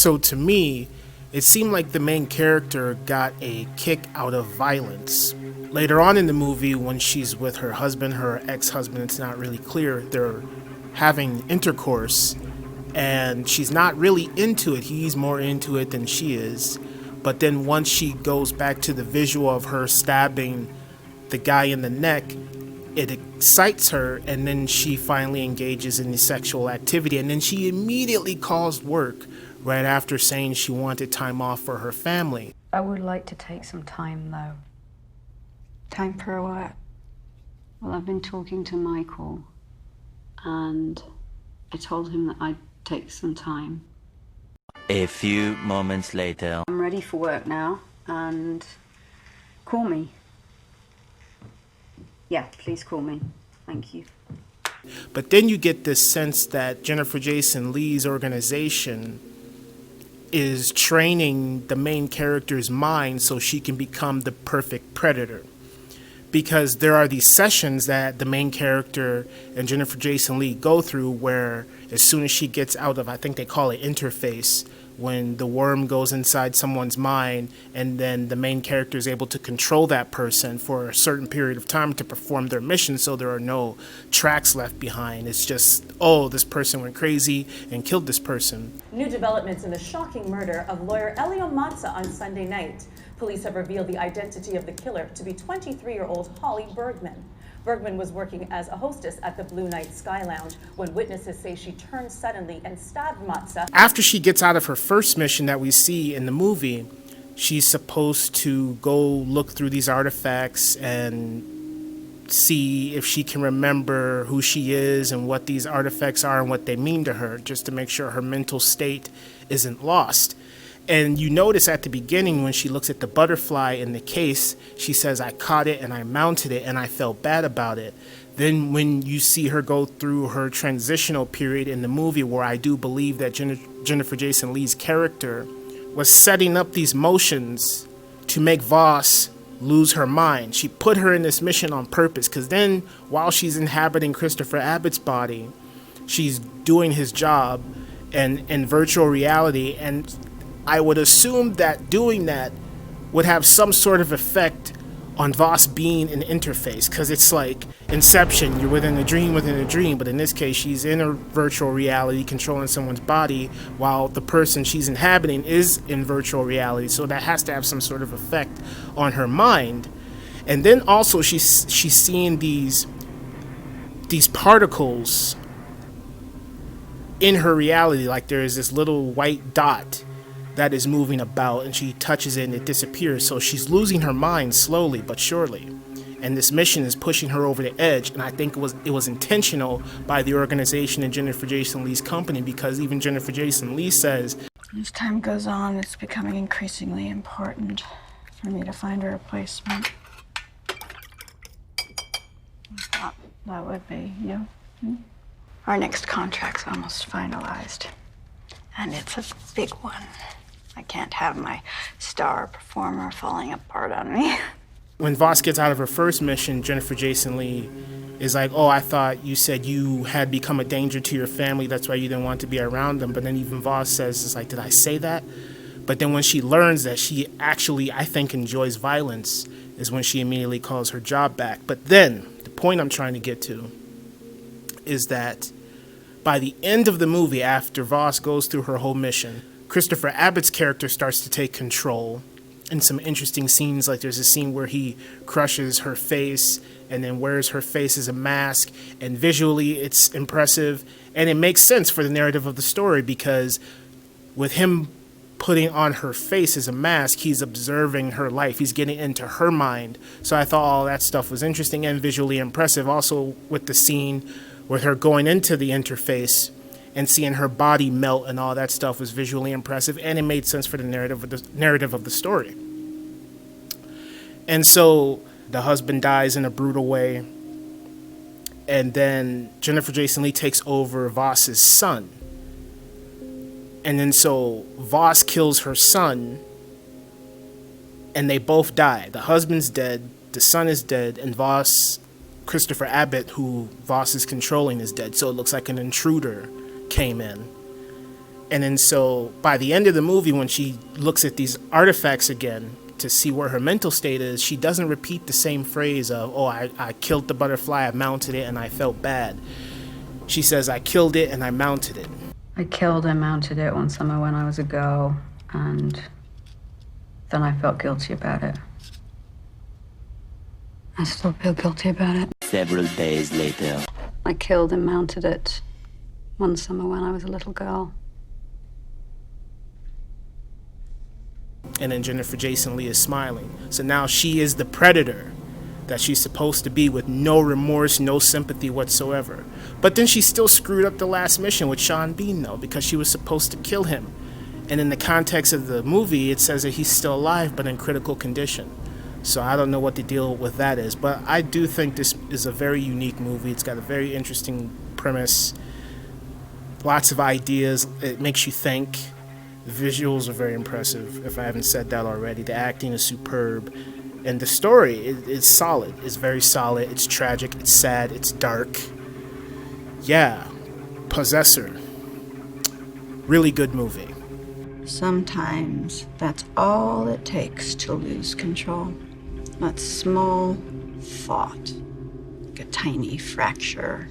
So to me, it seemed like the main character got a kick out of violence. Later on in the movie, when she's with her husband, her ex-husband, it's not really clear, they're having intercourse, and she's not really into it. He's more into it than she is. But then once she goes back to the visual of her stabbing the guy in the neck, it excites her, and then she finally engages in the sexual activity, and then she immediately calls work right after saying she wanted time off for her family. I would like to take some time, though. Time for what? Well, I've been talking to Michael, and I told him that I'd take some time. A few moments later. I'm ready for work now, and call me. Yeah, please call me. Thank you. But then you get this sense that Jennifer Jason Leigh's organization is training the main character's mind so she can become the perfect predator. Because there are these sessions that the main character and Jennifer Jason Leigh go through where as soon as she gets out of, I think they call it interface, when the worm goes inside someone's mind and then the main character is able to control that person for a certain period of time to perform their mission, so there are no tracks left behind. It's just, oh, this person went crazy and killed this person. New developments in the shocking murder of lawyer Elio Mazza on Sunday night. Police have revealed the identity of the killer to be 23-year-old Holly Bergman. Bergman was working as a hostess at the Blue Night Sky Lounge when witnesses say she turned suddenly and stabbed Mazza. After she gets out of her first mission that we see in the movie, she's supposed to go look through these artifacts and see if she can remember who she is and what these artifacts are and what they mean to her, just to make sure her mental state isn't lost. And you notice at the beginning when she looks at the butterfly in the case, she says, I caught it and I mounted it and I felt bad about it. Then when you see her go through her transitional period in the movie, where I do believe that Jennifer Jason Leigh's character was setting up these motions to make Voss lose her mind. She put her in this mission on purpose, because then while she's inhabiting Christopher Abbott's body, she's doing his job and in virtual reality, and I would assume that doing that would have some sort of effect on Voss being an interface, because it's like Inception, you're within a dream, but in this case she's in a virtual reality controlling someone's body while the person she's inhabiting is in virtual reality, so that has to have some sort of effect on her mind. And then also she's seeing these particles in her reality, like there is this little white dot that is moving about, and she touches it and it disappears. So she's losing her mind slowly but surely, and this mission is pushing her over the edge. And I think it was intentional by the organization and Jennifer Jason Leigh's company, because even Jennifer Jason Leigh says, As time goes on, it's becoming increasingly important for me to find a replacement. I thought that would be you. Our next contract's almost finalized, and it's a big one. I can't have my star performer falling apart on me. When Voss gets out of her first mission, Jennifer Jason Leigh is like, oh, I thought you said you had become a danger to your family, that's why you didn't want to be around them. But then even Voss says, it's like, did I say that? But then when she learns that she actually, I think, enjoys violence, is when she immediately calls her job back. But then, the point I'm trying to get to is that by the end of the movie, after Voss goes through her whole mission, Christopher Abbott's character starts to take control in some interesting scenes. Like there's a scene where he crushes her face and then wears her face as a mask, and visually it's impressive, and it makes sense for the narrative of the story, because with him putting on her face as a mask, he's observing her life, he's getting into her mind. So I thought all that stuff was interesting and visually impressive. Also with the scene with her going into the interface and seeing her body melt and all that stuff was visually impressive, and it made sense for the narrative of the story. And so the husband dies in a brutal way, and then Jennifer Jason Leigh takes over Voss's son. And then so Voss kills her son, and they both die. The husband's dead, the son is dead, and Christopher Abbott, who Voss is controlling, is dead. So it looks like an intruder came in. And then so by the end of the movie, when she looks at these artifacts again to see where her mental state is, she doesn't repeat the same phrase of, oh, I killed the butterfly, I mounted it, and I felt bad. She says, I killed it and I mounted it. I killed and mounted it one summer when I was a girl, and then I felt guilty about it. I still feel guilty about it. Several days later. I killed and mounted it one summer when I was a little girl. And then Jennifer Jason Leigh is smiling. So now she is the predator that she's supposed to be, with no remorse, no sympathy whatsoever. But then she still screwed up the last mission with Sean Bean, though, because she was supposed to kill him. And in the context of the movie, it says that he's still alive, but in critical condition. So I don't know what the deal with that is. But I do think this is a very unique movie. It's got a very interesting premise. Lots of ideas. It makes you think. The visuals are very impressive, if I haven't said that already. The acting is superb. And the story is solid. It's very solid. It's tragic. It's sad. It's dark. Yeah. Possessor. Really good movie. Sometimes that's all it takes to lose control. That small thought, like a tiny fracture